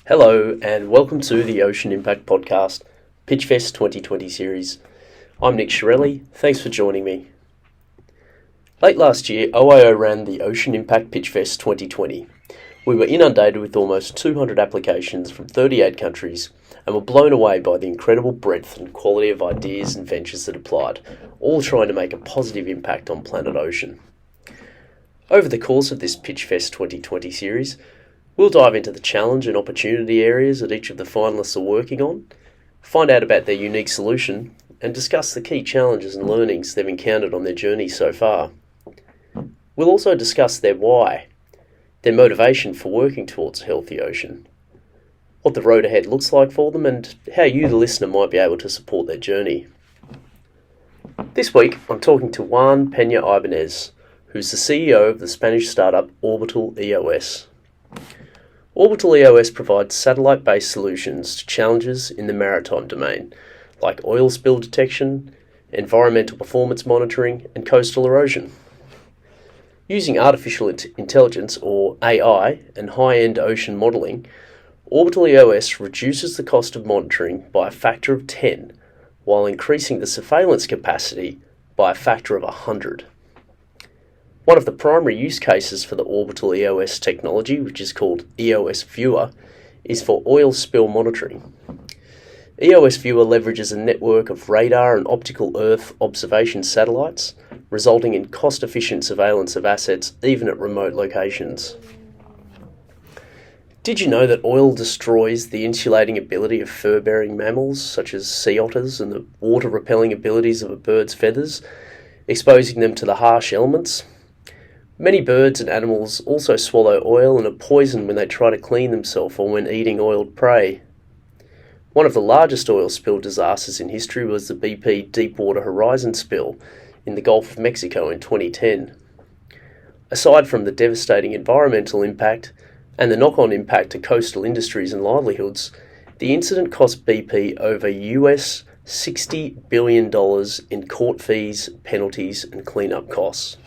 Hello and welcome to the Ocean Impact Podcast Pitchfest 2020 series. I'm Nick Chiarelli, thanks for joining me. Late last year, OIO ran the Ocean Impact Pitchfest 2020. We were inundated with almost 200 applications from 38 countries and were blown away by the incredible breadth and quality of ideas and ventures that applied, all trying to make a positive impact on planet Ocean. Over the course of this Pitchfest 2020 series, we'll dive into the challenge and opportunity areas that each of the finalists are working on, find out about their unique solution, and discuss the key challenges and learnings they've encountered on their journey so far. We'll also discuss their why, their motivation for working towards a healthy ocean, what the road ahead looks like for them, and how you, the listener, might be able to support their journey. This week, I'm talking to Juan Peña Ibáñez, who's the CEO of the Spanish startup Orbital EOS. Orbital EOS provides satellite-based solutions to challenges in the maritime domain, like oil spill detection, environmental performance monitoring, and coastal erosion. Using artificial intelligence, or AI, and high-end ocean modelling, Orbital EOS reduces the cost of monitoring by a factor of 10, while increasing the surveillance capacity by a factor of 100. One of the primary use cases for the Orbital EOS technology, which is called EOS Viewer, is for oil spill monitoring. EOS Viewer leverages a network of radar and optical Earth observation satellites, resulting in cost-efficient surveillance of assets even at remote locations. Did you know that oil destroys the insulating ability of fur-bearing mammals, such as sea otters, and the water-repelling abilities of a bird's feathers, exposing them to the harsh elements? Many birds and animals also swallow oil and are poisoned when they try to clean themselves or when eating oiled prey. One of the largest oil spill disasters in history was the BP Deepwater Horizon spill in the Gulf of Mexico in 2010. Aside from the devastating environmental impact and the knock-on impact to coastal industries and livelihoods, the incident cost BP over US $60 billion in court fees, penalties, and cleanup costs.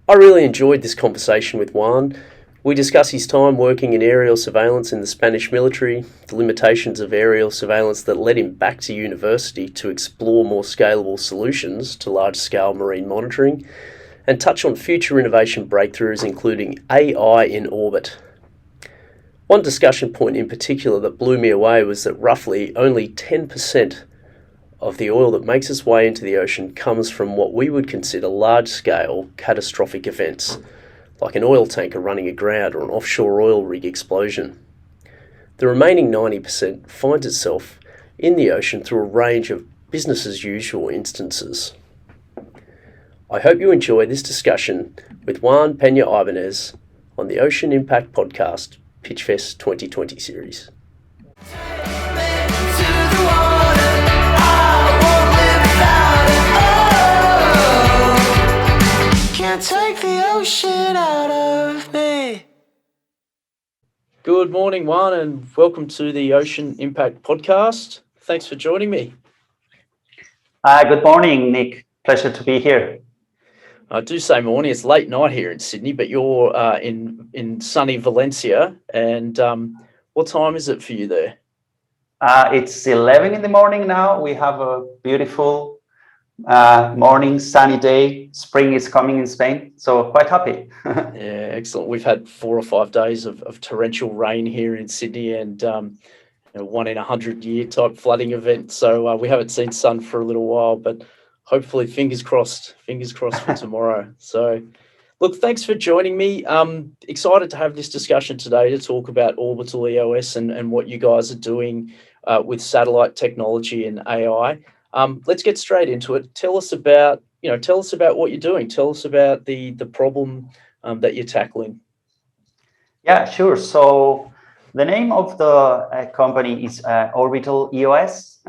I really enjoyed this conversation with Juan. We discuss his time working in aerial surveillance in the Spanish military, the limitations of aerial surveillance that led him back to university to explore more scalable solutions to large-scale marine monitoring, and touch on future innovation breakthroughs including AI in orbit. One discussion point in particular that blew me away was that roughly only 10% of the oil that makes its way into the ocean comes from what we would consider large-scale catastrophic events, like an oil tanker running aground or an offshore oil rig explosion. The remaining 90% finds itself in the ocean through a range of business-as-usual instances. I hope you enjoy this discussion with Juan Peña Ibáñez on the Ocean Impact Podcast Pitchfest 2020 series. Take the ocean out of me. Good morning, Juan, and welcome to the Ocean Impact Podcast. Thanks for joining me. Good morning, Nick. Pleasure to be here. I do say morning. It's late night here in Sydney, but you're in sunny Valencia. And what time is it for you there? It's 11 in the morning now. We have a beautiful morning, sunny day. Spring is coming in Spain, so quite happy. Yeah, excellent. We've had 4 or 5 days of torrential rain here in Sydney and 1 in 100-year type flooding event. So we haven't seen sun for a little while, but hopefully fingers crossed for tomorrow. So look, thanks for joining me. Excited to have this discussion today to talk about Orbital EOS and what you guys are doing with satellite technology and AI. Let's get straight into it. Tell us about what you're doing. Tell us about the problem that you're tackling. Yeah, sure. So the name of the company is Orbital EOS.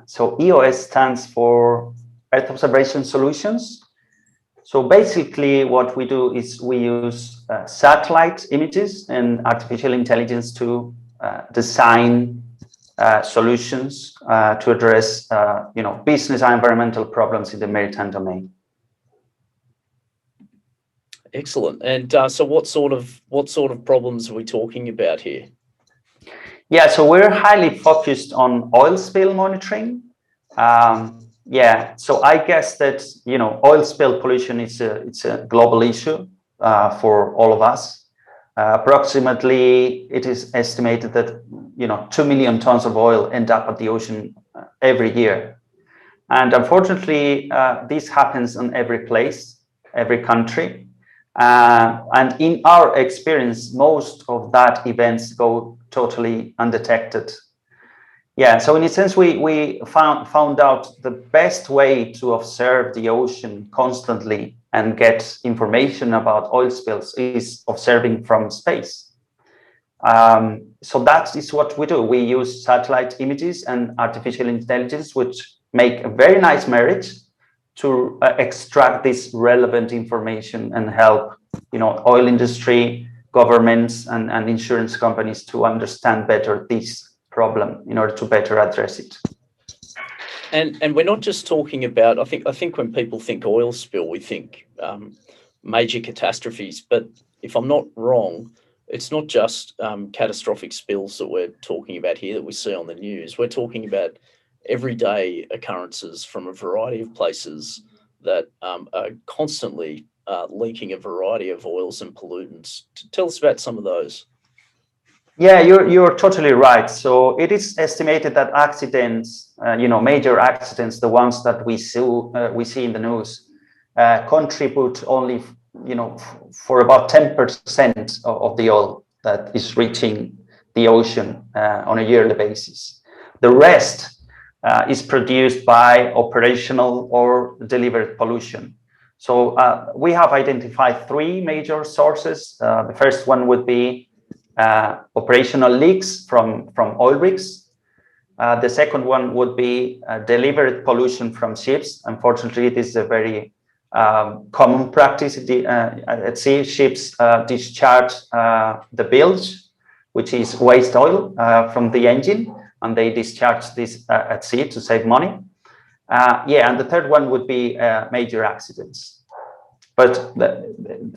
So EOS stands for Earth Observation Solutions. So basically what we do is we use satellite images and artificial intelligence to design solutions to address business and environmental problems in the maritime domain. Excellent. And so what sort of problems are we talking about here? Yeah, so we're highly focused on oil spill monitoring. Yeah, so I guess that oil spill pollution it's a global issue for all of us. Approximately, it is estimated that 2 million tons of oil end up at the ocean every year, and unfortunately, this happens in every place, every country. And in our experience, most of that events go totally undetected. Yeah, so in a sense, we found out the best way to observe the ocean constantly and get information about oil spills is observing from space. So that is what we do. We use satellite images and artificial intelligence, which make a very nice marriage to extract this relevant information and help, oil industry, governments, and insurance companies to understand better this problem in order to better address it. And we're not just talking about. I think when people think oil spill, we think major catastrophes. But if I'm not wrong, it's not just catastrophic spills that we're talking about here that we see on the news. We're talking about everyday occurrences from a variety of places that are constantly leaking a variety of oils and pollutants. Tell us about some of those. Yeah, you're totally right. So it is estimated that accidents, major accidents, the ones that we see in the news, contribute only, for about 10% of the oil that is reaching the ocean on a yearly basis. The rest is produced by operational or delivered pollution. So we have identified three major sources. The first one would be operational leaks from oil rigs. The second one would be delivered pollution from ships. Unfortunately, it is a very common practice at sea. Ships discharge the bilge, which is waste oil from the engine, and they discharge this at sea to save money. And the third one would be major accidents. But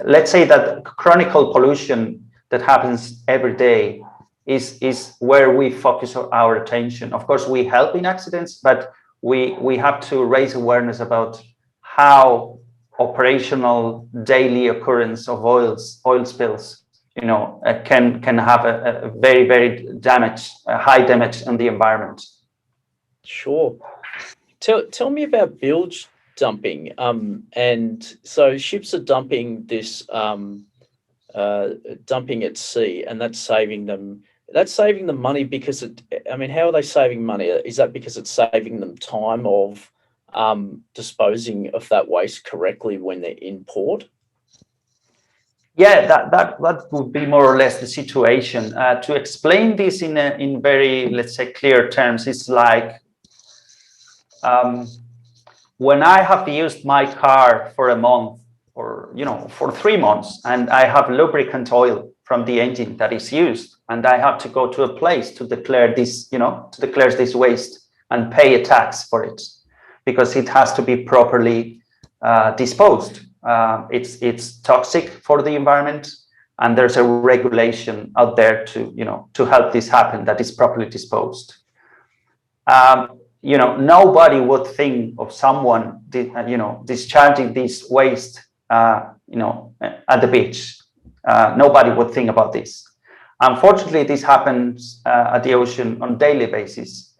let's say that chronic pollution that happens every day is where we focus our attention. Of course, we help in accidents, but we have to raise awareness about how operational daily occurrence of oil spills, can have a very, very high damage on the environment. Sure. Tell me about bilge dumping. And so ships are dumping this. Dumping at sea, and that's saving them money because how are they saving money? Is that because it's saving them time of disposing of that waste correctly when they're in port? Yeah, that would be more or less the situation. To explain this in very, let's say, clear terms, it's like when I have used my car for a month, or for 3 months, and I have lubricant oil from the engine that is used, and I have to go to a place to declare this, this waste and pay a tax for it, because it has to be properly disposed. It's toxic for the environment, and there's a regulation out there to help this happen, that is properly disposed. Nobody would think of someone discharging this waste at the beach. Nobody would think about this. Unfortunately, this happens at the ocean on a daily basis.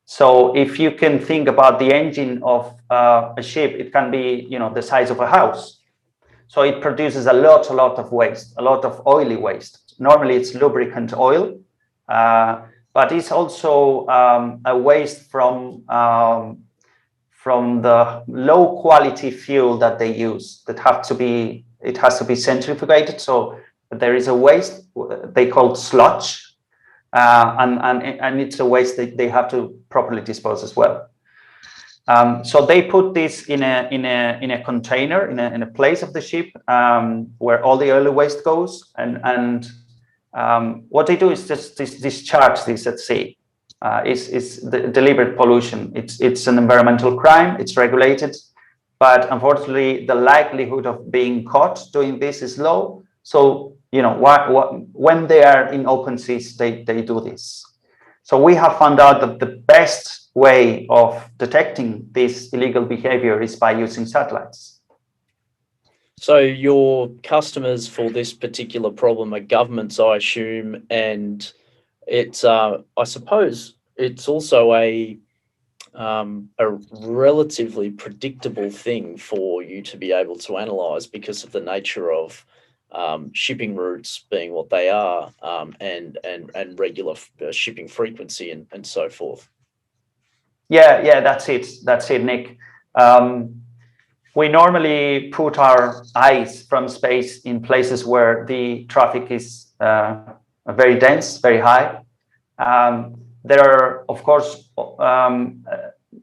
So if you can think about the engine of a ship, it can be, the size of a house. So it produces a lot of waste, a lot of oily waste. Normally it's lubricant oil, but it's also a waste from the low quality fuel that they use it has to be centrifugated. So there is a waste they call sludge, and it's a waste that they have to properly dispose as well. So they put this in a container in a place of the ship where all the oil waste goes, and what they do is just discharge this at sea. It's the deliberate pollution. It's an environmental crime. It's regulated. but unfortunately, the likelihood of being caught doing this is low. So, when they are in open seas, they do this. So we have found out that the best way of detecting this illegal behavior is by using satellites. So your customers for this particular problem are governments, I assume, and it's I suppose it's also a relatively predictable thing for you to be able to analyze because of the nature of shipping routes being what they are, and regular shipping frequency and so forth. Yeah, that's it, Nick. We normally put our eyes from space in places where the traffic is very dense, very high. There are, of course,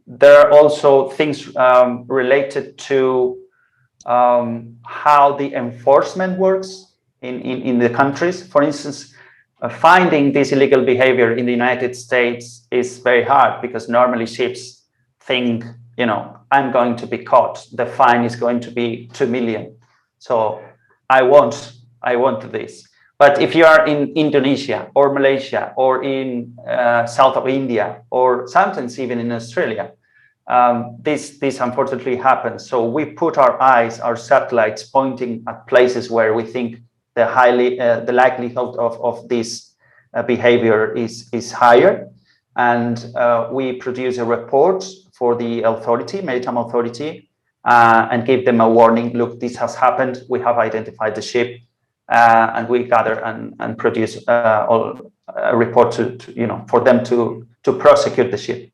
there are also things related to how the enforcement works in the countries. For instance, finding this illegal behavior in the United States is very hard because normally ships think, I'm going to be caught. The fine is going to be 2 million. So I want this. But if you are in Indonesia or Malaysia or in south of India or sometimes even in Australia, this unfortunately happens. So we put our eyes, our satellites pointing at places where we think the likelihood of this behavior is higher, and we produce a report for the maritime authority, and give them a warning. Look, this has happened. We have identified the ship, and we gather and produce a report to for them to prosecute the ship.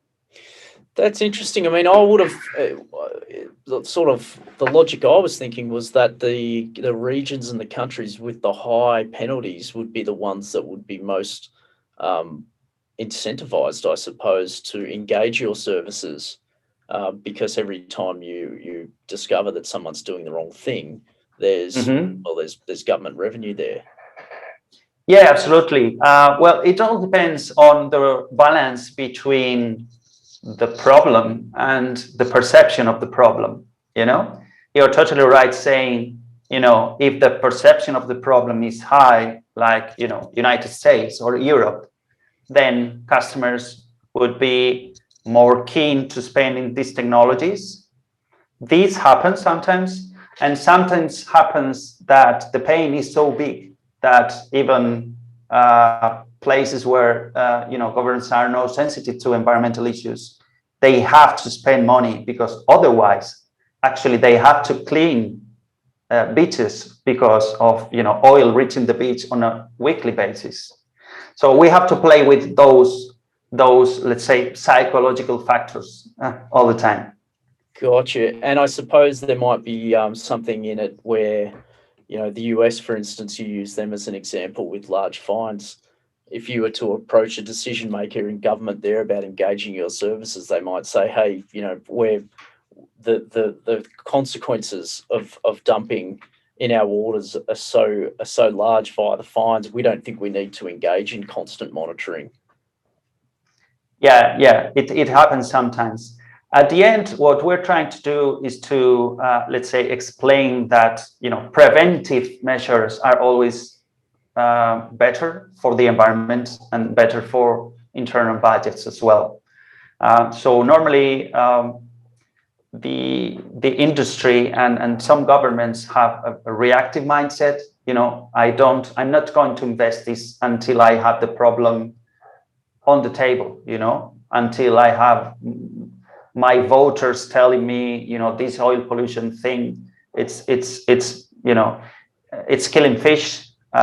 That's interesting. I mean, I would have sort of the logic I was thinking was that the regions and the countries with the high penalties would be the ones that would be most incentivized, I suppose, to engage your services, because every time you discover that someone's doing the wrong thing, there's government revenue there. Yeah, absolutely. Well, it all depends on the balance between the problem and the perception of the problem. You're totally right saying, if the perception of the problem is high, like, United States or Europe, then customers would be more keen to spend in these technologies. This happens sometimes, and sometimes happens that the pain is so big that even places where governments are not sensitive to environmental issues, they have to spend money, because otherwise, actually, they have to clean beaches because of oil reaching the beach on a weekly basis. So we have to play with those let's say psychological factors all the time. Gotcha. And I suppose there might be something in it where, the US, for instance, you use them as an example with large fines. If you were to approach a decision maker in government there about engaging your services, they might say, hey, where the consequences of dumping in our waters are so large via the fines, we don't think we need to engage in constant monitoring. Yeah, it happens sometimes. At the end, what we're trying to do is to, let's say, explain that, preventive measures are always better for the environment and better for internal budgets as well. So normally, the industry and some governments have a reactive mindset. I'm not going to invest this until I have the problem on the table, until I have my voters telling me, this oil pollution thing, it's killing fish. We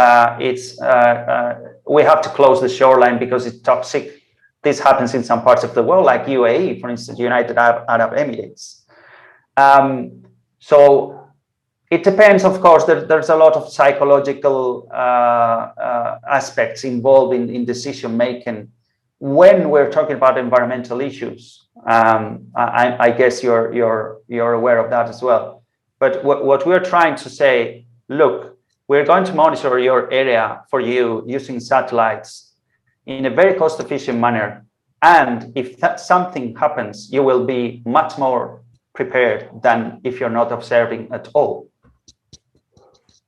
have to close the shoreline because it's toxic. This happens in some parts of the world, like UAE, for instance, United Arab Emirates. So it depends, of course. There's a lot of psychological aspects involved in decision making when we're talking about environmental issues. I guess you're aware of that as well. But what we're trying to say, look, we're going to monitor your area for you using satellites in a very cost-efficient manner. And if something happens, you will be much more prepared than if you're not observing at all.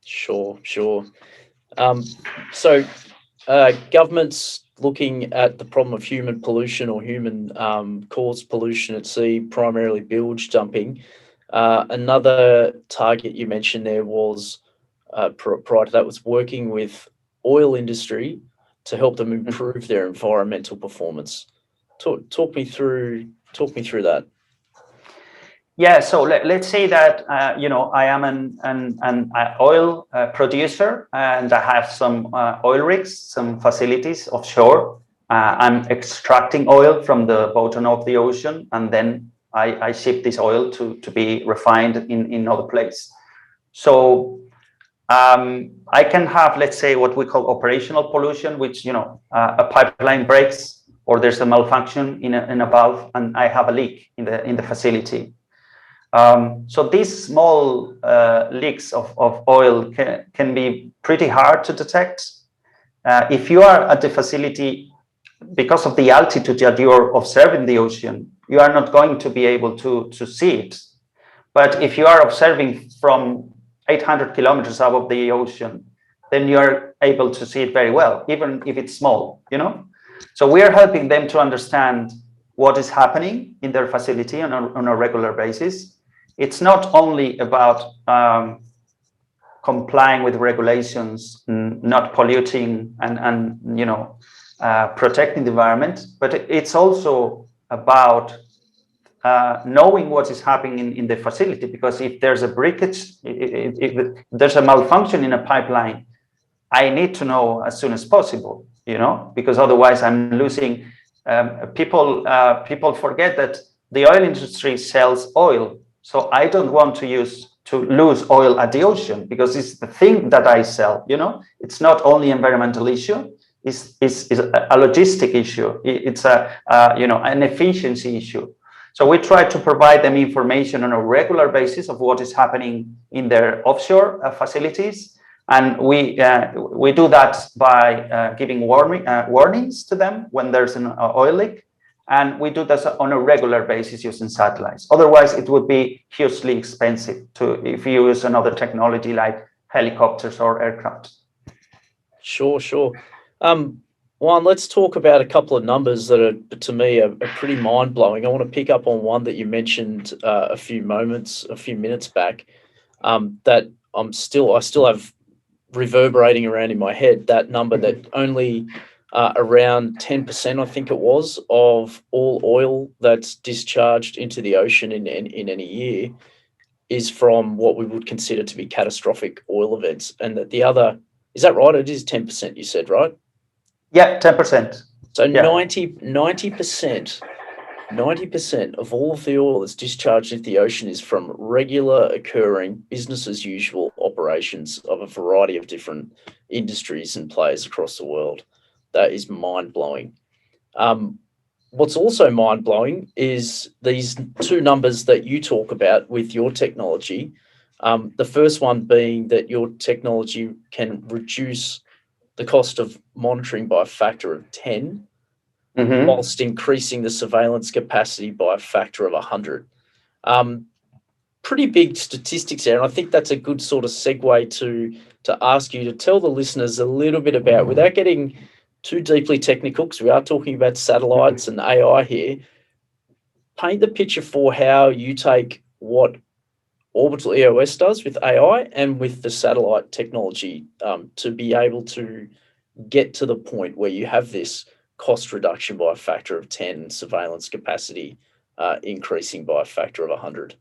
Sure. So governments looking at the problem of human pollution or human caused pollution at sea, primarily bilge dumping. Another target you mentioned there was prior to that was working with oil industry to help them improve their environmental performance. Talk me through that. Yeah, so let's say that I am an oil producer, and I have some oil rigs, some facilities offshore. I'm extracting oil from the bottom of the ocean, and then I ship this oil to be refined in another place. So I can have, let's say, what we call operational pollution, which a pipeline breaks or there's a malfunction in a valve, and I have a leak in the facility. So these small leaks of oil can be pretty hard to detect. If you are at the facility, because of the altitude that you're observing the ocean, you are not going to be able to see it. But if you are observing from 800 kilometers above the ocean, then you are able to see it very well, even if it's small, So we are helping them to understand what is happening in their facility on a regular basis. It's not only about complying with regulations, not polluting and protecting the environment, but it's also about knowing what is happening in the facility, because if there's a breakage, if there's a malfunction in a pipeline, I need to know as soon as possible, because otherwise I'm losing. People forget that the oil industry sells oil, so I don't want to lose oil at the ocean, because it's the thing that I sell. It's not only environmental issue. It's a logistic issue. It's an efficiency issue. So we try to provide them information on a regular basis of what is happening in their offshore facilities, and we do that by giving warnings to them when there's an oil leak, and we do this on a regular basis using satellites. Otherwise, it would be hugely expensive if you use another technology like helicopters or aircraft. Sure. Juan, let's talk about a couple of numbers that are, to me, are pretty mind-blowing. I want to pick up on one that you mentioned a few minutes back, that I still have reverberating around in my head, that number that only around 10%, I think it was, of all oil that's discharged into the ocean in any year is from what we would consider to be catastrophic oil events, and that the other, is that right? It is 10%, you said, right? Yeah, 10%. So yeah. 90% of all of the oil that's discharged into the ocean is from regular occurring business as usual operations of a variety of different industries and players across the world. That is mind-blowing. What's also mind-blowing is these two numbers that you talk about with your technology. The first one being that your technology can reduce the cost of monitoring by a factor of 10, whilst increasing the surveillance capacity by a factor of 100. Pretty big statistics there, and I think that's a good sort of segue to ask you to tell the listeners a little bit about, without getting too deeply technical, because we are talking about satellites and AI here, paint the picture for how you take what Orbital EOS does with AI and with the satellite technology to be able to get to the point where you have this cost reduction by a factor of 10, surveillance capacity increasing by a factor of 100.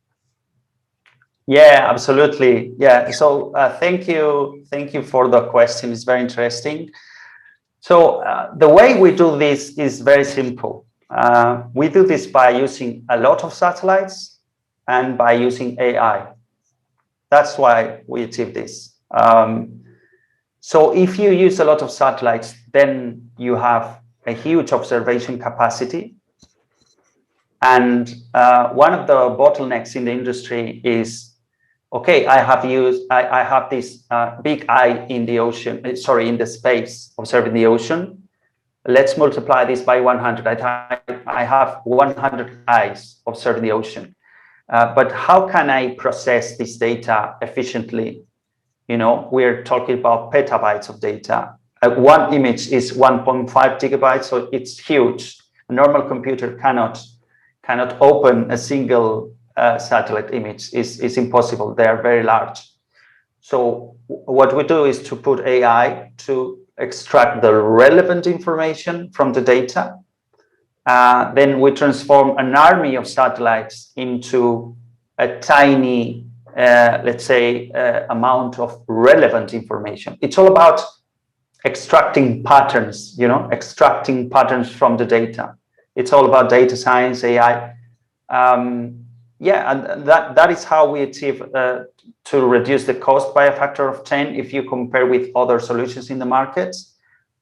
Yeah, absolutely. Yeah. So thank you for the question. It's very interesting. So the way we do this is very simple. We do this by using a lot of satellites and by using AI. That's why we achieve this. So if you use a lot of satellites, then you have a huge observation capacity. And one of the bottlenecks in the industry is, okay, I have this big eye in the ocean, in the space observing the ocean. Let's multiply this by 100. I have 100 eyes observing the ocean. But how can I process this data efficiently? We're talking about petabytes of data. One image is 1.5 gigabytes, so it's huge. A normal computer cannot open a single satellite image. It's impossible. They are very large. So what we do is to put AI to extract the relevant information from the data. Then we transform an army of satellites into a tiny, let's say, amount of relevant information. It's all about extracting patterns, extracting patterns from the data. It's all about data science, AI. And that is how we achieve to reduce the cost by a factor of 10 if you compare with other solutions in the market.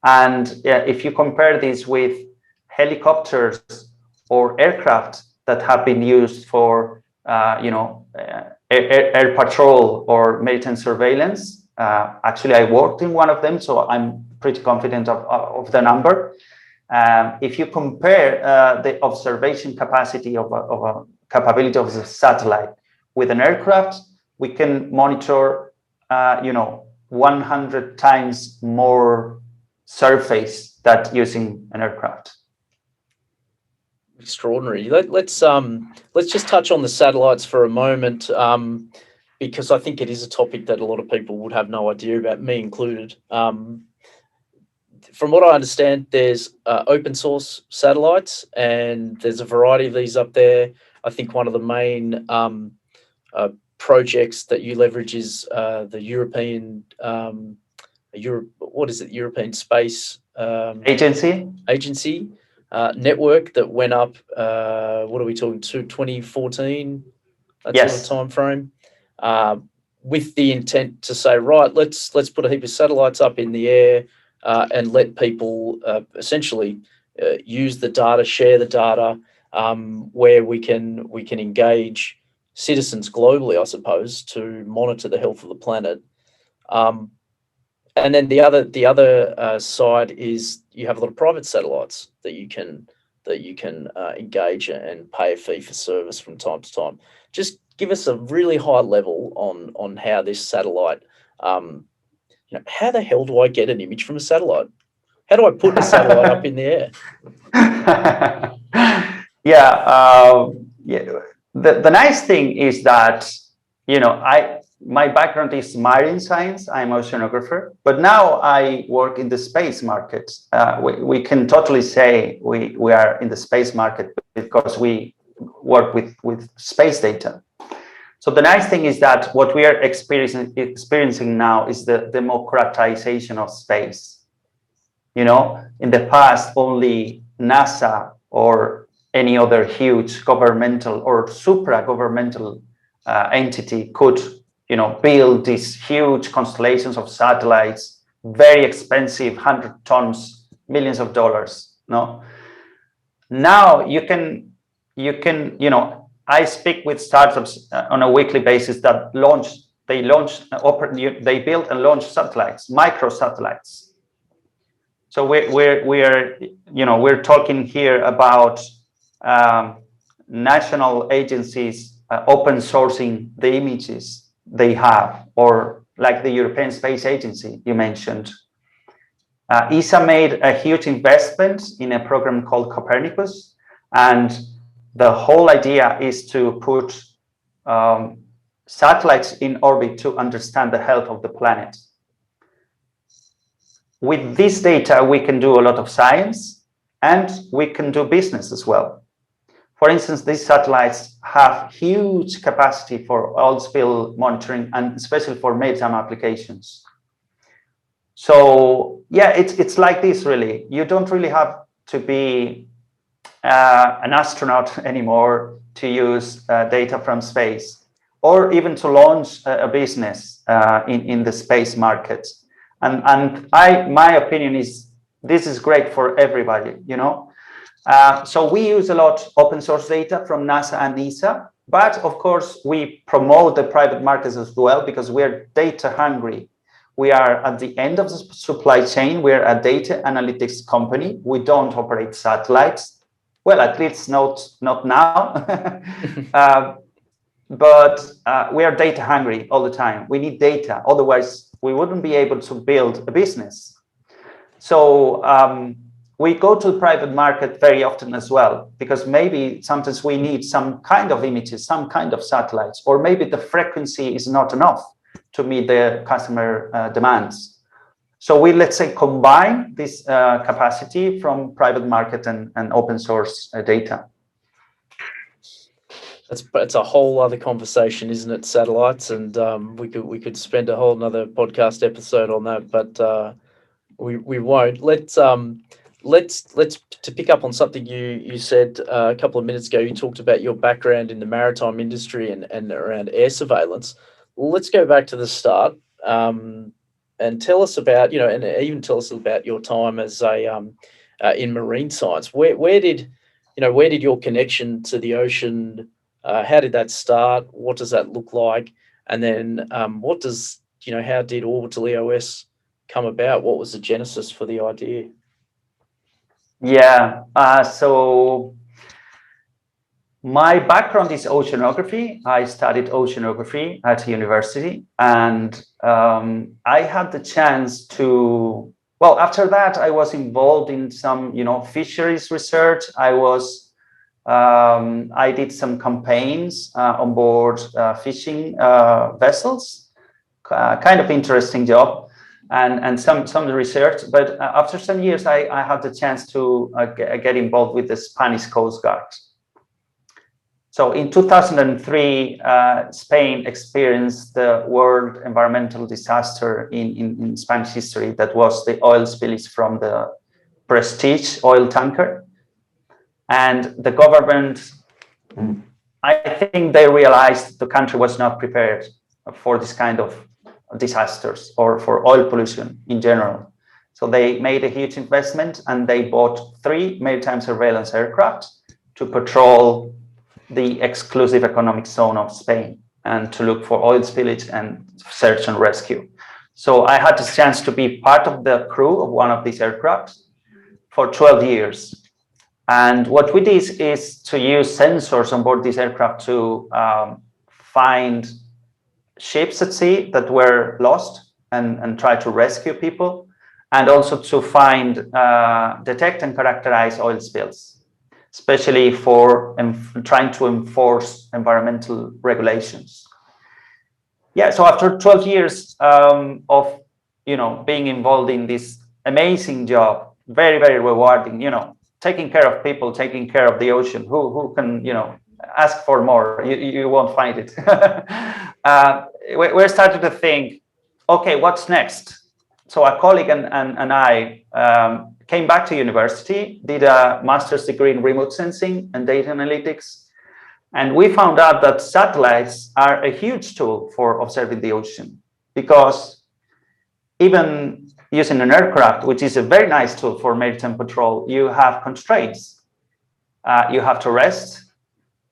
And if you compare this with helicopters or aircraft that have been used for, air patrol or maritime surveillance. Actually, I worked in one of them, so I'm pretty confident of the number. If you compare the observation capacity of a capability of the satellite with an aircraft, we can monitor, 100 times more surface than using an aircraft. Extraordinary. Let's just touch on the satellites for a moment, because I think it is a topic that a lot of people would have no idea about, me included. From what I understand, there's open source satellites, and there's a variety of these up there. I think one of the main projects that you leverage is the European European Space Agency network that went up. What are we talking to? 2014, that yes. sort of time frame, with the intent to say, right, let's put a heap of satellites up in the air and let people essentially use the data, share the data, where we can engage citizens globally, I suppose, to monitor the health of the planet. And then the other side is you have a lot of private satellites that you can engage and pay a fee for service from time to time. Just give us a really high level on how this satellite. How the hell do I get an image from a satellite? How do I put a satellite up in the air? The nice thing is that my background is marine science. I'm an oceanographer, but now I work in the space market. We can totally say we are in the space market because we work with space data. So the nice thing is that what we are experiencing now is the democratization of space. In the past, only NASA or any other huge governmental or supra-governmental entity could build these huge constellations of satellites, very expensive, 100 tons, millions of dollars. No, now you can, I speak with startups on a weekly basis that they build and launch satellites, micro satellites. So we're talking here about national agencies open sourcing the images they have, or like the European Space Agency you mentioned. ESA made a huge investment in a program called Copernicus, and the whole idea is to put satellites in orbit to understand the health of the planet. With this data, we can do a lot of science and we can do business as well. For instance, these satellites have huge capacity for oil spill monitoring and especially for maritime applications. So yeah, it's like this really. You don't really have to be an astronaut anymore to use data from space, or even to launch a business in the space market. And my opinion is this is great for everybody, So we use a lot open source data from NASA and ESA, but of course we promote the private markets as well because we're data hungry. We are at the end of the supply chain. We're a data analytics company. We don't operate satellites. Well, at least not now. but we are data hungry all the time. We need data, otherwise we wouldn't be able to build a business. So we go to the private market very often as well, because maybe sometimes we need some kind of images, some kind of satellites, or maybe the frequency is not enough to meet the customer demands. So we, let's say, combine this capacity from private market and open source data. That's a whole other conversation, isn't it? Satellites, and we could spend a whole another podcast episode on that, but we won't. Let's to pick up on something you said a couple of minutes ago. You talked about your background in the maritime industry and around air surveillance. Let's go back to the start and tell us about, and even tell us about your time as a in marine science. Where did your connection to the ocean? How did that start? What does that look like? And then how did Orbital EOS come about? What was the genesis for the idea? Yeah, so my background is oceanography. I studied oceanography at university, and I had the chance to, well, after that, I was involved in some, fisheries research. I did some campaigns on board fishing vessels, kind of interesting job, and some research. But after some years, I had the chance to get involved with the Spanish Coast Guard. So in 2003, Spain experienced the world environmental disaster in Spanish history. That was the oil spillage from the Prestige oil tanker. And the government, I think they realized the country was not prepared for this kind of disasters or for oil pollution in general. So they made a huge investment and they bought 3 maritime surveillance aircraft to patrol the exclusive economic zone of Spain and to look for oil spillage and search and rescue. So I had the chance to be part of the crew of one of these aircraft for 12 years. And what we did is to use sensors on board this aircraft to find ships at sea that were lost and try to rescue people, and also to find, detect and characterize oil spills, especially for trying to enforce environmental regulations. Yeah, so after 12 years of being involved in this amazing job, very, very rewarding, taking care of people, taking care of the ocean. Who can, ask for more? You won't find it. We're starting to think, okay, what's next? So a colleague and I came back to university, did a master's degree in remote sensing and data analytics. And we found out that satellites are a huge tool for observing the ocean, because even using an aircraft, which is a very nice tool for maritime patrol, you have constraints. You have to rest.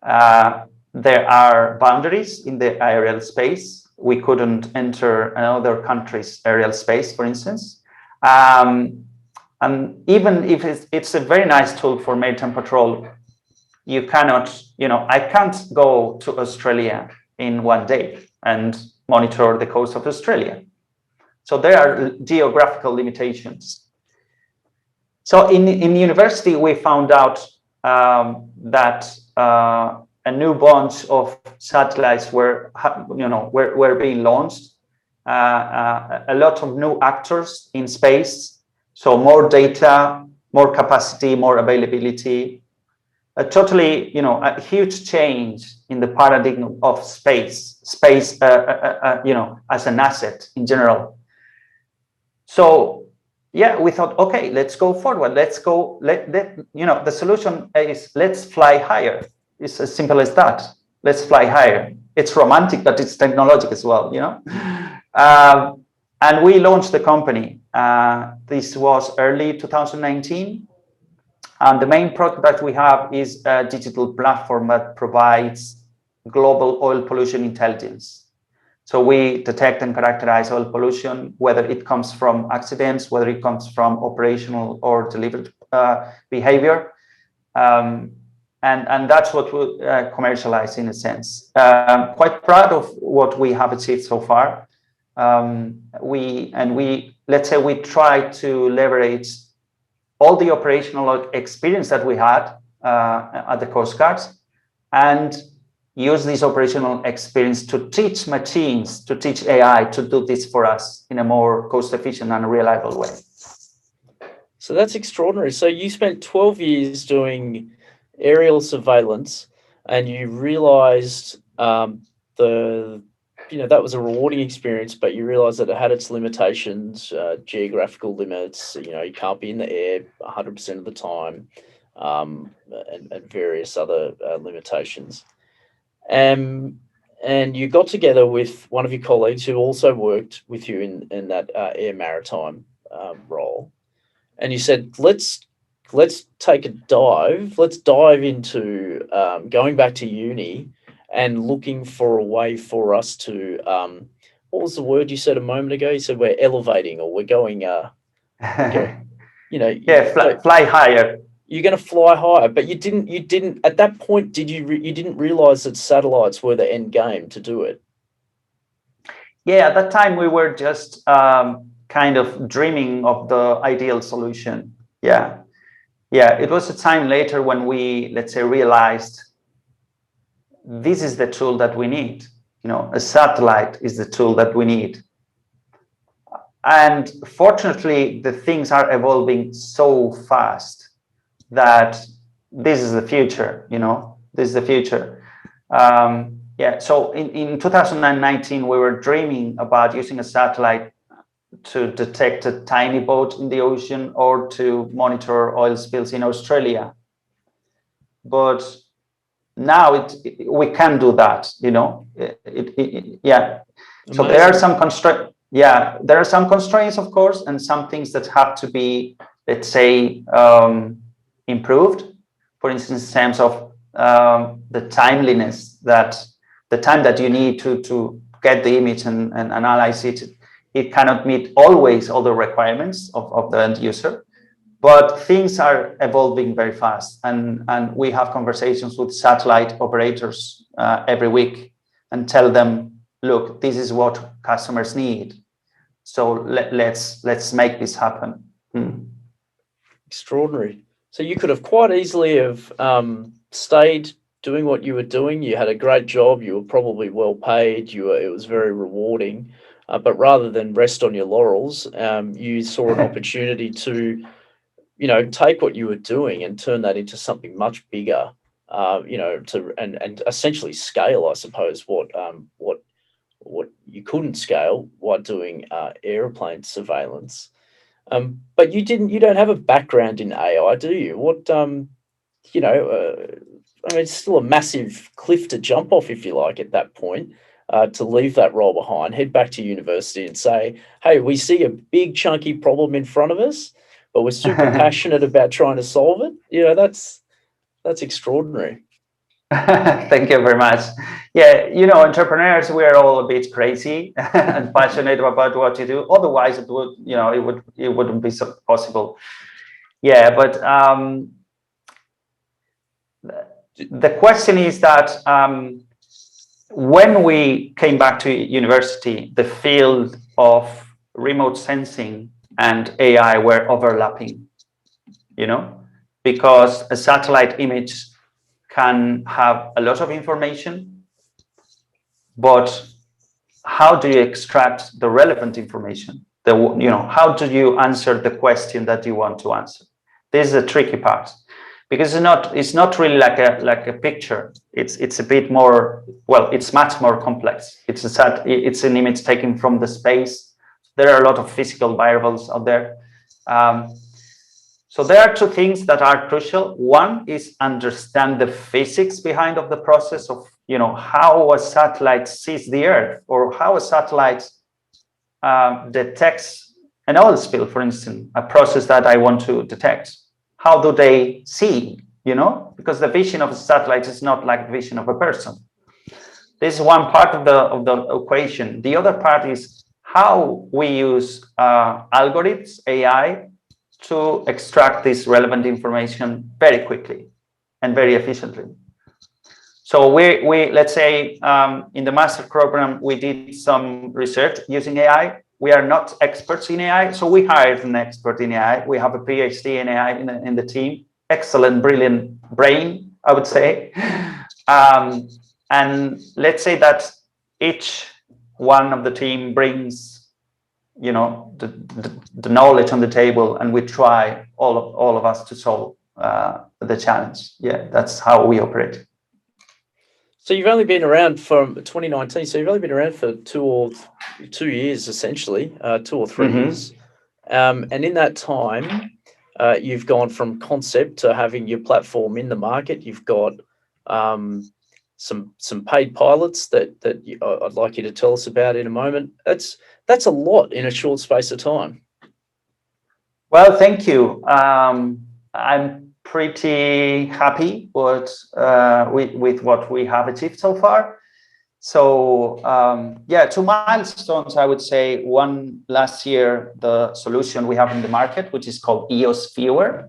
There are boundaries in the aerial space. We couldn't enter another country's aerial space, for instance. And even if it's a very nice tool for maritime patrol, you cannot, I can't go to Australia in one day and monitor the coast of Australia. So there are geographical limitations. So in university, we found out that a new bunch of satellites were being launched. A lot of new actors in space. So more data, more capacity, more availability. A huge change in the paradigm of space as an asset in general. So, yeah, we thought, okay, let's go forward. Let's go. The solution is let's fly higher. It's as simple as that. Let's fly higher. It's romantic, but it's technological as well. And we launched the company. This was early 2019. And the main product that we have is a digital platform that provides global oil pollution intelligence. So we detect and characterize oil pollution, whether it comes from accidents, whether it comes from operational or delivered behavior. And and that's what we commercialize in a sense. Quite proud of what we have achieved so far. We let's say we try to leverage all the operational experience that we had at the Coast Guards, and use this operational experience to teach machines, to teach AI to do this for us in a more cost-efficient and reliable way. So that's extraordinary. So you spent 12 years doing aerial surveillance, and you realized that was a rewarding experience, but you realized that it had its limitations, geographical limits. You can't be in the air 100% of the time, and various other limitations. And you got together with one of your colleagues who also worked with you in that air maritime role, and you said, let's take a dive. Let's dive into going back to uni and looking for a way for us to, what was the word you said a moment ago? You said we're elevating, or we're going, fly higher. You're going to fly higher, but you didn't at that point, you didn't realize that satellites were the end game to do it? Yeah, at that time we were just kind of dreaming of the ideal solution. Yeah, it was a time later when we, let's say, realized this is the tool that we need. A satellite is the tool that we need. And fortunately, the things are evolving so fast that this is the future. This is the future. So in 2019, we were dreaming about using a satellite to detect a tiny boat in the ocean or to monitor oil spills in Australia. But now we can do that, So there are some constraints. Yeah, there are some constraints, of course, and some things that have to be, let's say, improved. For instance, in terms of the timeliness, the time that you need to get the image and analyze it. It cannot meet always all the requirements of the end user. But things are evolving very fast, and we have conversations with satellite operators every week and tell them, look, this is what customers need. So let's make this happen. Extraordinary. So you could have quite easily have stayed doing what you were doing. You had a great job. You were probably well paid. It was very rewarding. But rather than rest on your laurels, you saw an opportunity to take what you were doing and turn that into something much bigger, and essentially scale, I suppose, what you couldn't scale while doing airplane surveillance. But you don't have a background in AI, do you? It's still a massive cliff to jump off, if you like, at that point, to leave that role behind, head back to university and say, hey, we see a big chunky problem in front of us, but we're super passionate about trying to solve it. That's extraordinary. Thank you very much. Yeah, entrepreneurs, we are all a bit crazy and passionate about what you do. Otherwise, it wouldn't be so possible. Yeah, but the question is that when we came back to university, the field of remote sensing and AI were overlapping, because a satellite image can have a lot of information, but how do you extract the relevant information? How do you answer the question that you want to answer? This is a tricky part, because it's not really like a picture. It's a bit more, it's much more complex. It's an image taken from the space. There are a lot of physical variables out there. So there are two things that are crucial. One is understand the physics behind of the process of, how a satellite sees the Earth, or how a satellite detects an oil spill, for instance, a process that I want to detect. How do they see, because the vision of a satellite is not like the vision of a person. This is one part of the equation. The other part is how we use algorithms, AI, to extract this relevant information very quickly and very efficiently. So we let's say in the master program, we did some research using AI. We are not experts in AI, so we hired an expert in AI. We have a PhD in AI in the team. Excellent, brilliant brain, I would say. And let's say that each one of the team brings, the knowledge on the table, and we try all of us to solve the challenge. Yeah, that's how we operate. So you've only been around from 2019. So you've only been around for 2 years, essentially, 2 or 3 years. And in that time, you've gone from concept to having your platform in the market. You've got some paid pilots that I'd like you to tell us about in a moment. That's a lot in a short space of time. Well, thank you. I'm pretty happy with what we have achieved so far. So 2 milestones, I would say. One, last year, the solution we have in the market, which is called EOS Viewer,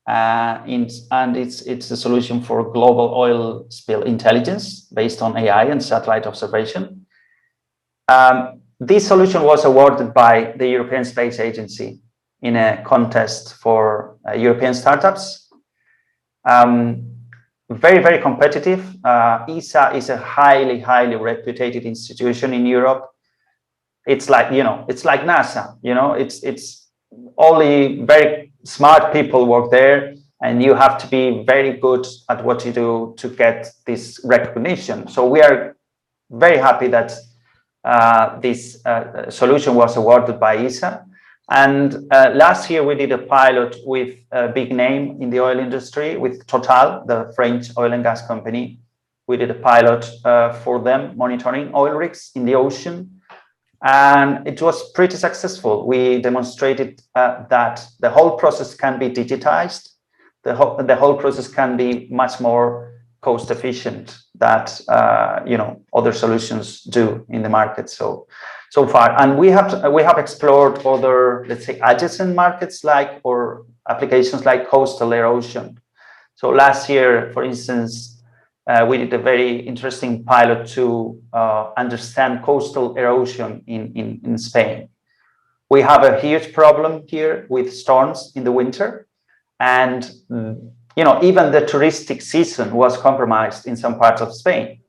and it's a solution for global oil spill intelligence based on AI and satellite observation. This solution was awarded by the European Space Agency in a contest for European startups. Very, very competitive. ESA is a highly, highly reputed institution in Europe. It's like, it's like NASA, it's only very smart people work there, and you have to be very good at what you do to get this recognition. So we are very happy that this solution was awarded by ESA. And last year we did a pilot with a big name in the oil industry, with Total, the French oil and gas company. We did a pilot for them monitoring oil rigs in the ocean, and it was pretty successful. We demonstrated that the whole process can be digitized. The whole process can be much more cost efficient that other solutions do in the market so far. And we have explored other, let's say, adjacent markets or applications like coastal erosion. So last year, for instance, we did a very interesting pilot to understand coastal erosion in Spain. We have a huge problem here with storms in the winter, and even the touristic season was compromised in some parts of Spain.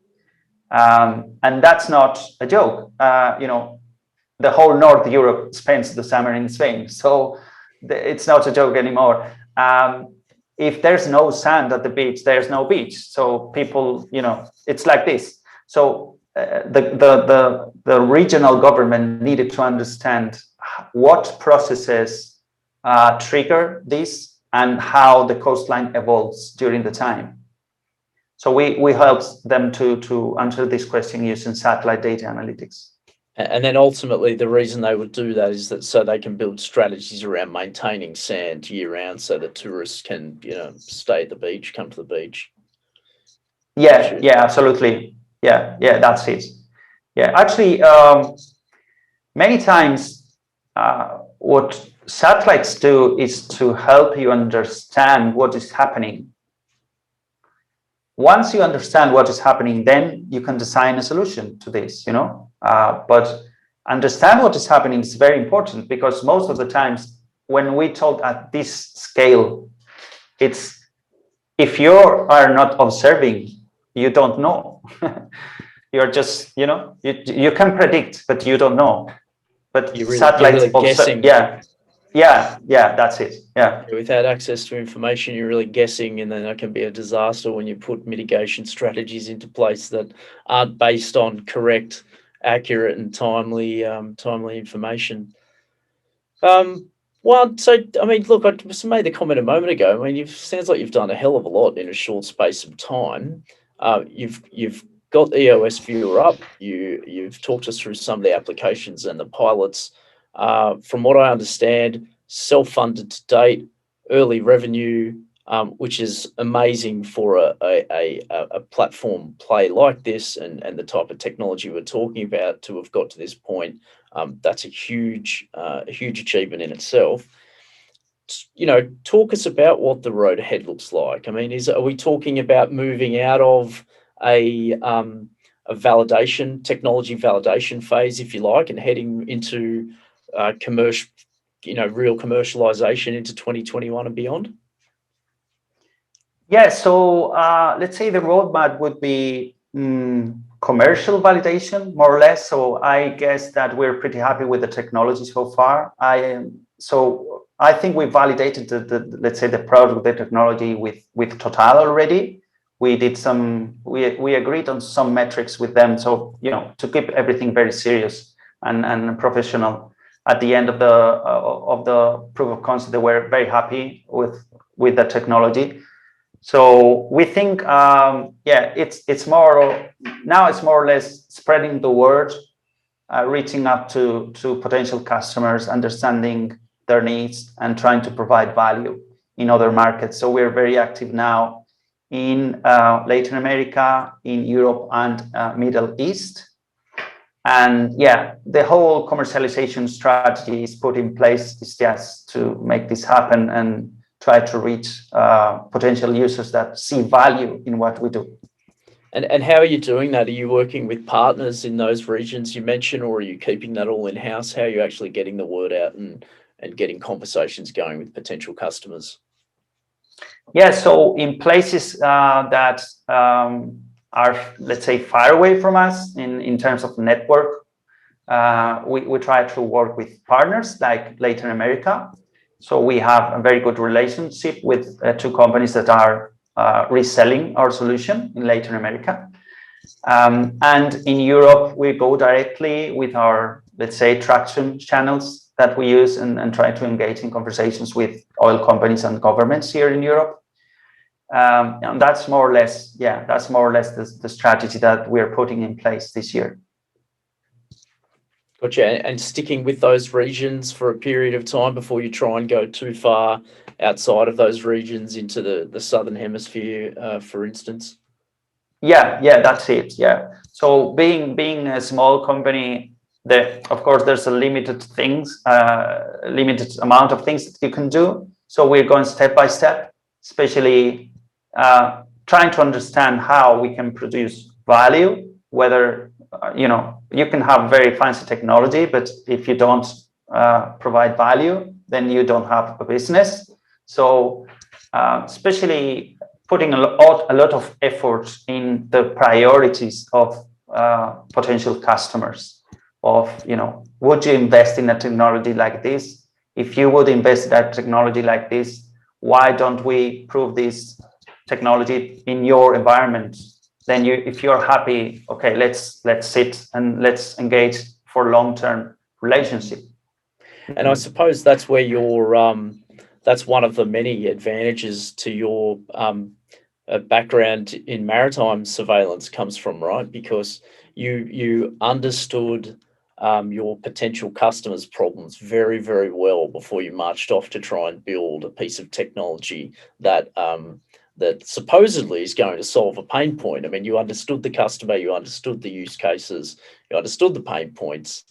And that's not a joke. The whole North Europe spends the summer in Spain, so it's not a joke anymore. If there's no sand at the beach, there's no beach. So people, it's like this. So the regional government needed to understand what processes trigger this and how the coastline evolves during the time. So we helped them to answer this question using satellite data analytics. And then ultimately, the reason they would do that is that so they can build strategies around maintaining sand year round, so that tourists can, stay at the beach, come to the beach. Yeah, absolutely. Yeah, that's it. Yeah, actually, many times what satellites do is to help you understand what is happening. Once you understand what is happening, then you can design a solution to this, but understand what is happening is very important, because most of the times when we talk at this scale, it's if you are not observing, you don't know. You're just, you can predict, but you don't know. But satellites really guessing. Yeah, that's it. Yeah. Without access to information, you're really guessing, and then that can be a disaster when you put mitigation strategies into place that aren't based on correct, accurate, and timely information. Look, I just made the comment a moment ago. It sounds like you've done a hell of a lot in a short space of time. You've got the EOS Viewer up. You've talked us through some of the applications and the pilots. From what I understand, self-funded to date, early revenue, which is amazing for a platform play like this, and the type of technology we're talking about to have got to this point. That's a huge achievement in itself. talk us about what the road ahead looks like. I mean, are we talking about moving out of a technology validation phase, if you like, and heading into commercial, real commercialization into 2021 and beyond? Yeah, so let's say the roadmap would be commercial validation, more or less. So I guess that we're pretty happy with the technology so far. I think we validated let's say the product, the technology with Total already. We did we agreed on some metrics with them. So, to keep everything very serious and professional. At the end of the proof of concept, they were very happy with the technology. So we think, it's more or less spreading the word, reaching up to potential customers, understanding their needs, and trying to provide value in other markets. So we're very active now in Latin America, in Europe, and Middle East. And the whole commercialization strategy is put in place is just to make this happen and try to reach potential users that see value in what we do. And how are you doing that? Are you working with partners in those regions you mentioned, or are you keeping that all in-house? How are you actually getting the word out and getting conversations going with potential customers? Yeah, so in places that are, let's say, far away from us in terms of network, we try to work with partners like Latin America. So we have a very good relationship with two companies that are reselling our solution in Latin America. And in Europe, we go directly with our, let's say, traction channels that we use and try to engage in conversations with oil companies and governments here in Europe. And that's more or less the strategy that we're putting in place this year. Gotcha. And sticking with those regions for a period of time before you try and go too far outside of those regions into the Southern Hemisphere, for instance? Yeah, that's it. Yeah. So being a small company, of course, there's a limited amount of things that you can do. So we're going step by step, especially trying to understand how we can produce value, whether, you can have very fancy technology, but if you don't provide value, then you don't have a business. So especially putting a lot of effort in the priorities of potential customers of, would you invest in a technology like this? If you would invest in that technology like this, why don't we prove this technology in your environment? Then if you're happy, okay, let's sit and let's engage for long-term relationship. And I suppose that's where that's one of the many advantages to your background in maritime surveillance comes from, right? Because you understood your potential customers' problems very, very well before you marched off to try and build a piece of technology that supposedly is going to solve a pain point. I mean, you understood the customer, you understood the use cases, you understood the pain points,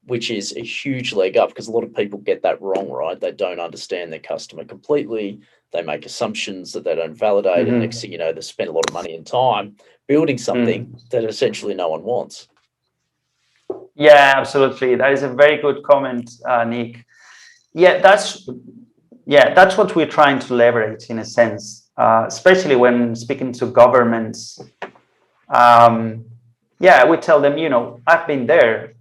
which is a huge leg up because a lot of people get that wrong, right? They don't understand their customer completely. They make assumptions that they don't validate. Mm-hmm. And next thing you know, they spend a lot of money and time building something that essentially no one wants. Yeah, absolutely. That is a very good comment, Nick. That's what we're trying to leverage in a sense, especially when speaking to governments. We tell them, I've been there.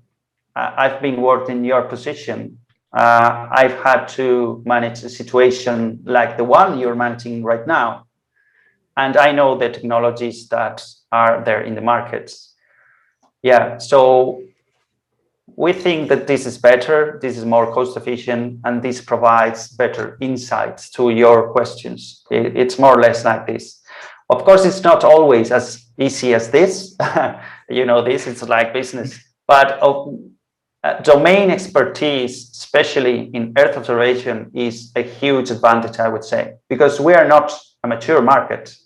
I've been working in your position. I've had to manage a situation like the one you're managing right now. And I know the technologies that are there in the markets. Yeah, so we think that this is better, this is more cost efficient, and this provides better insights to your questions. It's more or less like this. Of course, it's not always as easy as this. This is like business. But domain expertise, especially in Earth observation, is a huge advantage, I would say, because we are not a mature market.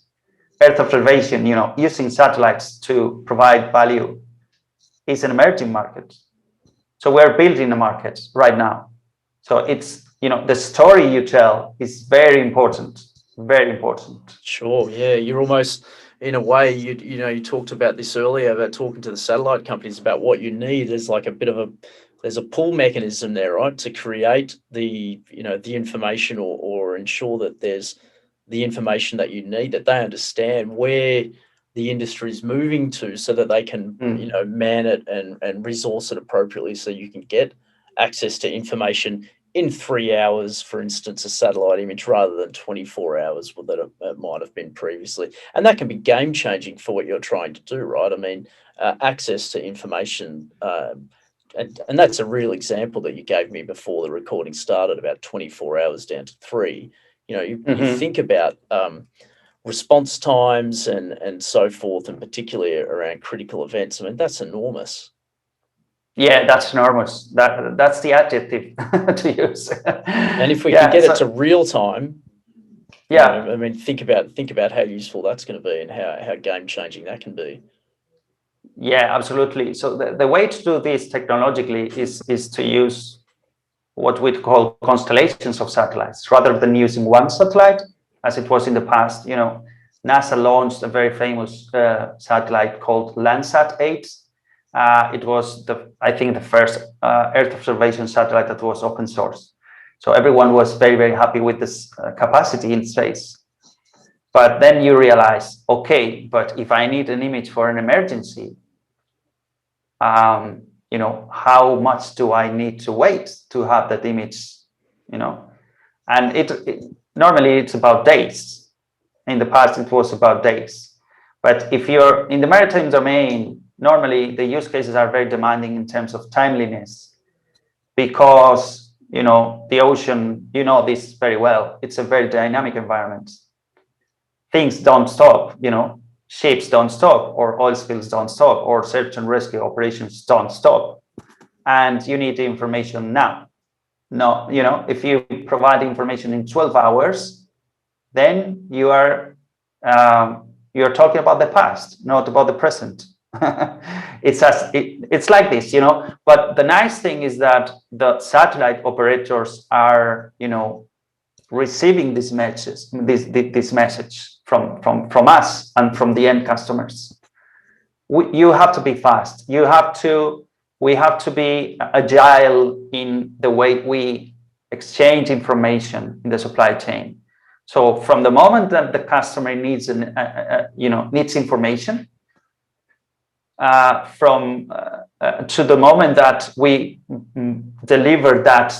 Earth observation, using satellites to provide value is an emerging market. So we're building a market right now. So it's the story you tell is very important. Very important. Sure. Yeah. You're almost, in a way, you talked about this earlier, about talking to the satellite companies about what you need. There's like there's a pull mechanism there, right, to create the information or ensure that there's the information that you need, that they understand where the industry is moving to, so that they can, man it and resource it appropriately, so you can get access to information in 3 hours, for instance, a satellite image, rather than 24 hours that it might have been previously. And that can be game changing for what you're trying to do, right? I mean, access to information, and that's a real example that you gave me before the recording started, about 24 hours down to 3. You think about response times and so forth, and particularly around critical events. I mean, that's enormous. Yeah, that's enormous. That's the adjective to use. And if we can get it to real time, I mean, think about how useful that's going to be, and how game changing that can be. Yeah, absolutely. So the way to do this technologically is to use what we call constellations of satellites, rather than using one satellite as it was in the past. NASA launched a very famous satellite called Landsat 8. It was I think the first Earth observation satellite that was open source. So everyone was very, very happy with this capacity in space. But then you realize, okay, but if I need an image for an emergency, how much do I need to wait to have that image? And normally it's about days. In the past, it was about days. But if you're in the maritime domain, normally the use cases are very demanding in terms of timeliness, because the ocean, this very well, it's a very dynamic environment. Things don't stop, ships don't stop, or oil spills don't stop, or search and rescue operations don't stop, and you need the information now. No, if you provide information in 12 hours, then you're talking about the past, not about the present. It's like this, but the nice thing is that the satellite operators are, receiving this message from us and from the end customers. You have to be fast. We have to be agile in the way we exchange information in the supply chain. So from the moment that the customer needs information, to the moment that we deliver that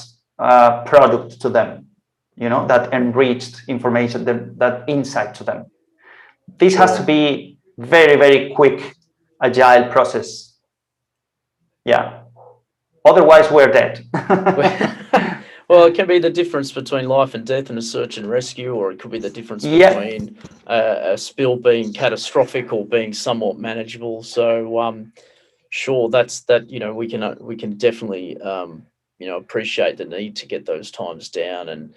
product to them, that enriched information, that insight to them. This has to be very, very quick, agile process. Yeah. Otherwise, we're dead. Well, it can be the difference between life and death in a search and rescue, or it could be the difference between a spill being catastrophic or being somewhat manageable. So, sure, we can definitely appreciate the need to get those times down, and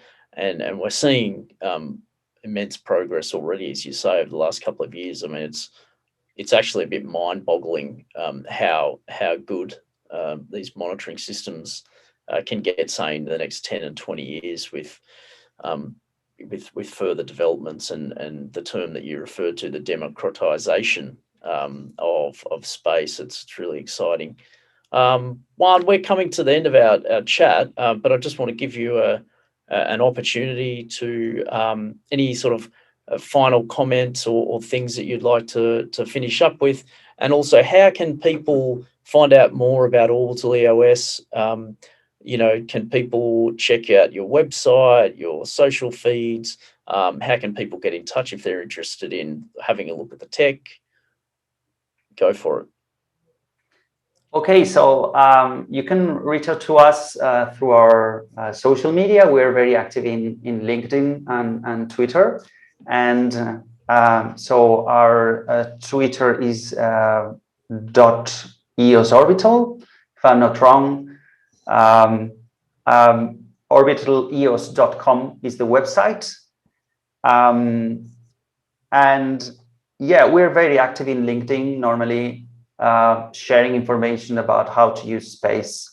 we're seeing immense progress already, as you say, over the last couple of years. I mean, it's actually a bit mind-boggling how good these monitoring systems can get, say, in the next 10 and 20 years with further developments and the term that you referred to, the democratization of space. It's really exciting. Juan, we're coming to the end of our chat, but I just want to give you an opportunity to any sort of final comments or things that you'd like to finish up with, and also how can people find out more about Orbital EOS? Can people check out your website, your social feeds? How can people get in touch if they're interested in having a look at the tech? Go for it. Okay, so you can reach out to us through our social media. We're very active in LinkedIn and Twitter. And so our Twitter is .EOS Orbital, if I'm not wrong. OrbitalEOS.com is the website. And yeah, we're very active in LinkedIn normally, sharing information about how to use space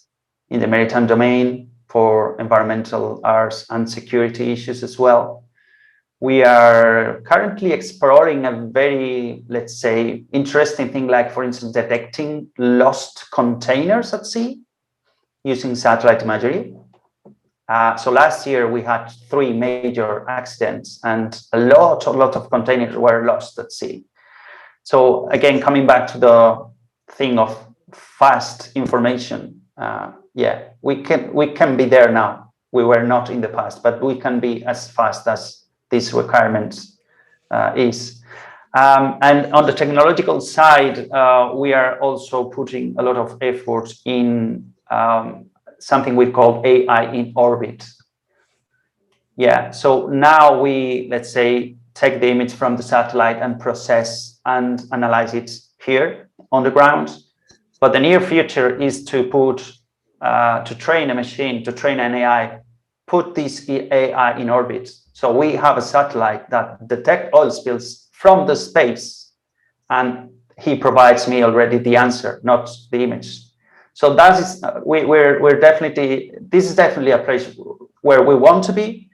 in the maritime domain for environmental errors and security issues as well. We are currently exploring a very, let's say, interesting thing, like, for instance, detecting lost containers at sea using satellite imagery. So last year we had 3 major accidents, and a lot of containers were lost at sea. So again, coming back to the thing of fast information, we can be there now. We were not in the past, but we can be as fast as this requirement is. And on the technological side, we are also putting a lot of effort in something we call AI in orbit. So now we, let's say, take the image from the satellite and process and analyze it here on the ground. But the near future is to put, to train a machine, to train an AI, put this AI in orbit. So we have a satellite that detects oil spills from the space, and he provides me already the answer, not the image. So that is, we're definitely, this is definitely a place where we want to be.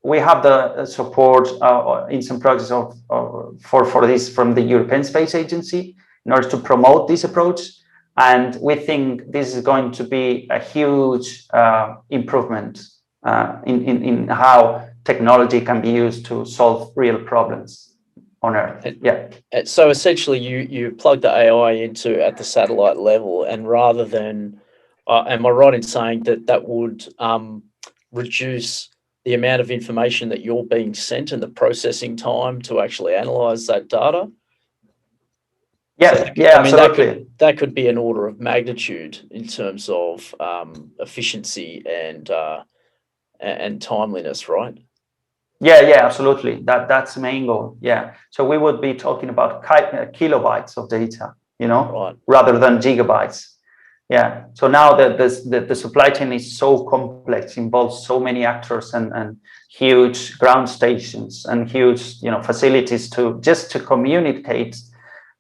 We have the support in some projects for this from the European Space Agency in order to promote this approach. And we think this is going to be a huge improvement in how technology can be used to solve real problems on Earth. So essentially, you plug the AI into at the satellite level, and rather than, am I right in saying that would reduce the amount of information that you're being sent and the processing time to actually analyze that data? Absolutely. That could be an order of magnitude in terms of efficiency and timeliness, right? Absolutely. That's the main goal. So we would be talking about kilobytes of data, right, rather than gigabytes. So now the supply chain is so complex, involves so many actors and huge ground stations and huge facilities to communicate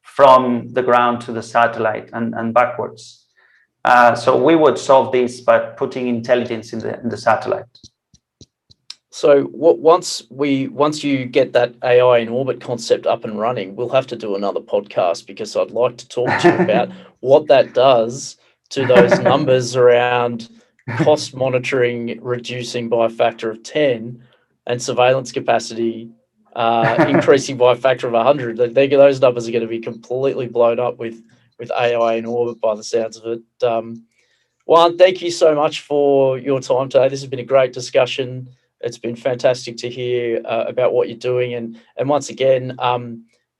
from the ground to the satellite and backwards. So we would solve this by putting intelligence in the satellite. So once you get that AI in orbit concept up and running, we'll have to do another podcast, because I'd like to talk to you about what that does to those numbers around cost monitoring reducing by a factor of 10 and surveillance capacity increasing by a factor of 100. Those numbers are going to be completely blown up with AI in orbit by the sounds of it. Juan, thank you so much for your time today. This has been a great discussion. It's been fantastic to hear about what you're doing. And once again,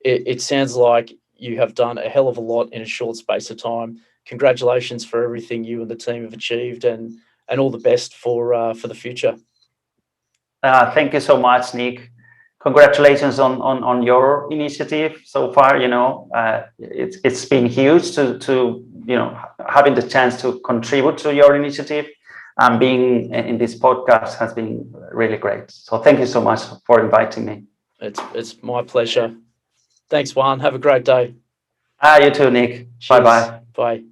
it sounds like you have done a hell of a lot in a short space of time. Congratulations for everything you and the team have achieved, and all the best for the future. Thank you so much, Nick. Congratulations on your initiative so far. It's been huge to having the chance to contribute to your initiative, and being in this podcast has been really great. So thank you so much for inviting me. It's my pleasure. Thanks, Juan. Have a great day. You too, Nick. Cheers. Bye-bye. Bye.